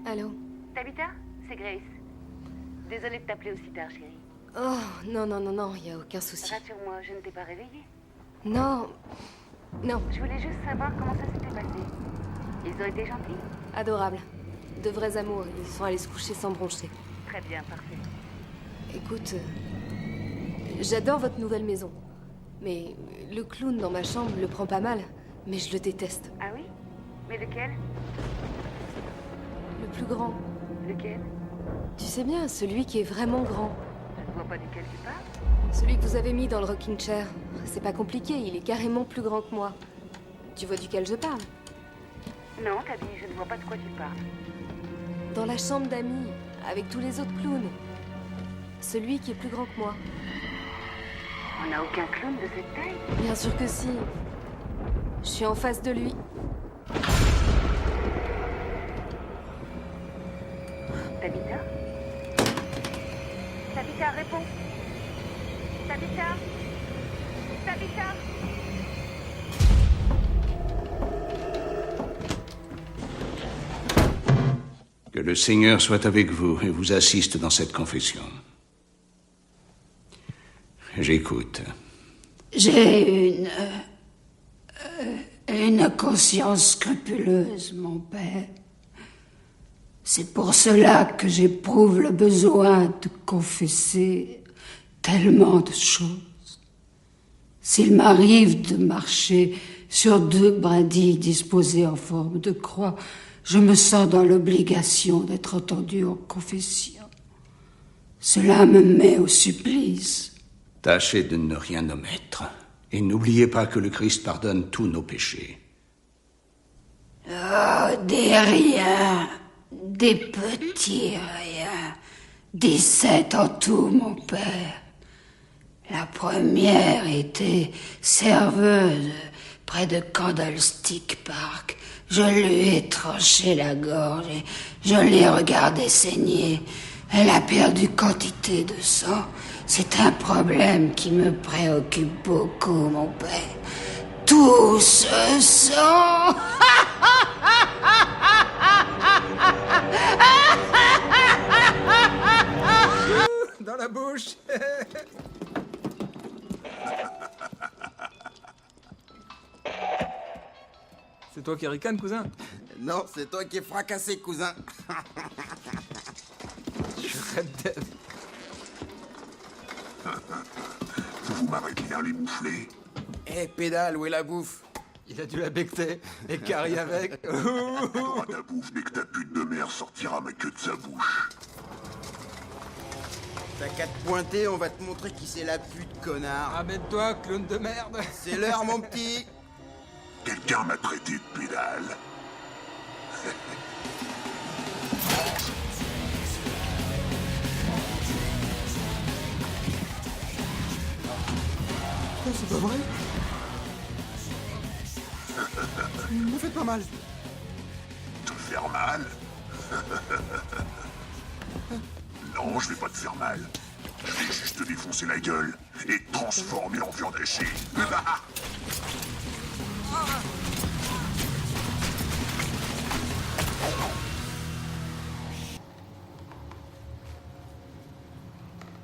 Allô? Tabitha? C'est Grace. Désolée de t'appeler aussi tard, chérie. Oh, non, y a aucun souci. Rassure-moi, je ne t'ai pas réveillée. Non. Je voulais juste savoir comment ça s'était passé. Ils ont été gentils? Adorable. De vrais amours, ils sont allés se coucher sans broncher. Très bien, parfait. Écoute, j'adore votre nouvelle maison. Mais le clown dans ma chambre le prend pas mal, mais je le déteste. Ah oui? Mais lequel? Le plus grand. Lequel? Tu sais bien, celui qui est vraiment grand. Je ne vois pas duquel tu parles. Celui que vous avez mis dans le rocking chair. C'est pas compliqué, il est carrément plus grand que moi. Tu vois duquel je parle? Non, Tabi, je ne vois pas de quoi tu parles. Dans la chambre d'amis, avec tous les autres clowns. Celui qui est plus grand que moi. On n'a aucun clown de cette taille. Bien sûr que si. Je suis en face de lui. Tabitha? Tabitha, réponds. Tabitha? Tabitha? Que le Seigneur soit avec vous et vous assiste dans cette confession. J'écoute. J'ai une conscience scrupuleuse, mon père. C'est pour cela que j'éprouve le besoin de confesser tellement de choses. S'il m'arrive de marcher sur deux brindilles disposées en forme de croix, je me sens dans l'obligation d'être entendu en confession. Cela me met au supplice. Tâchez de ne rien omettre. Et n'oubliez pas que le Christ pardonne tous nos péchés. Oh, des riens, des petits riens. 17 en tout, mon père. La première était serveuse près de Candlestick Park. Je lui ai tranché la gorge et je l'ai regardée saigner. Elle a perdu quantité de sang. C'est un problème qui me préoccupe beaucoup, mon père. Tout ce sang. Dans la bouche. C'est toi qui ricane, cousin? Non, c'est toi qui es fracassé, cousin. Je suis Red Dead. Vous m'avez bien les mouflés. Eh, pédale, où est la bouffe? Il a dû la becter. Et Carrie avec. T'auras ta bouffe dès que ta pute de mère sortira ma queue de sa bouche. T'as qu'à te pointer, on va te montrer qui c'est la pute, connard. Ramène-toi, clown de merde. C'est l'heure, mon petit. Quelqu'un m'a traité de pédale. C'est pas vrai. Me faites pas mal. Te faire mal? Non, je vais pas te faire mal. Je vais juste te défoncer la gueule et te transformer en viande hachée.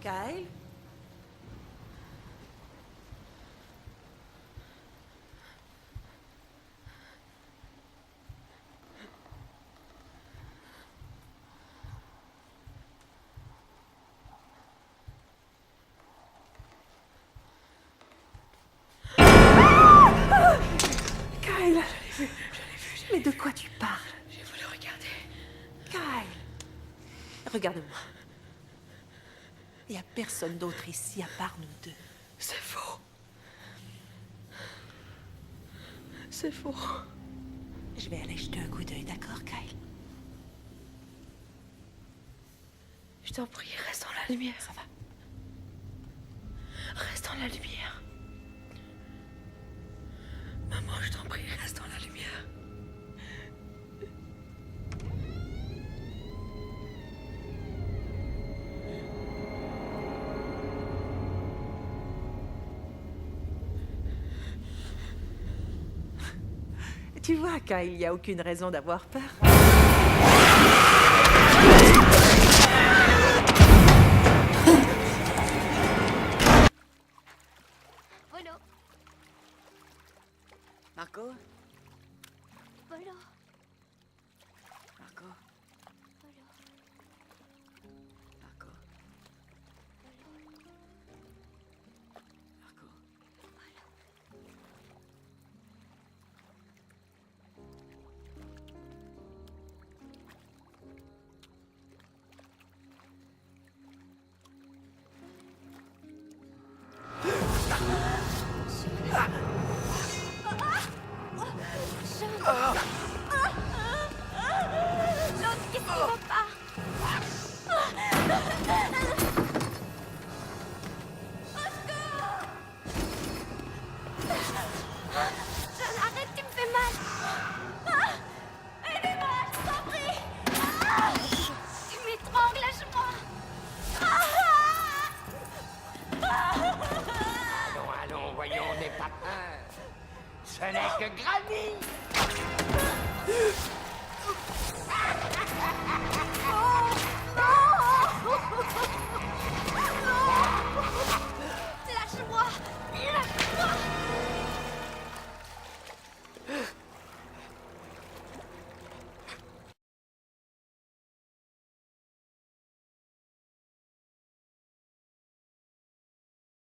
Kyle? Kyle, je l'ai vu. Mais de quoi tu parles? J'ai voulu regarder. Kyle, regarde-moi. Il n'y a personne d'autre ici à part nous deux. C'est faux. C'est faux. Je vais aller jeter un coup d'œil, d'accord, Kyle? Je t'en prie, reste dans la lumière. Ça va. Reste dans la lumière. Maman, je t'en prie, reste dans la lumière. Tu vois, Kyle, il n'y a aucune raison d'avoir peur. Marco? Voilà. Marco? Voilà. Marco? Marco? John, qu'est-ce qui va pas? John, arrête, tu me fais mal. Aidez-moi, je t'en prie. Tu m'étrangles, lâche-moi. Allons, voyons, n'aie pas peur. Ce n'est que Granny.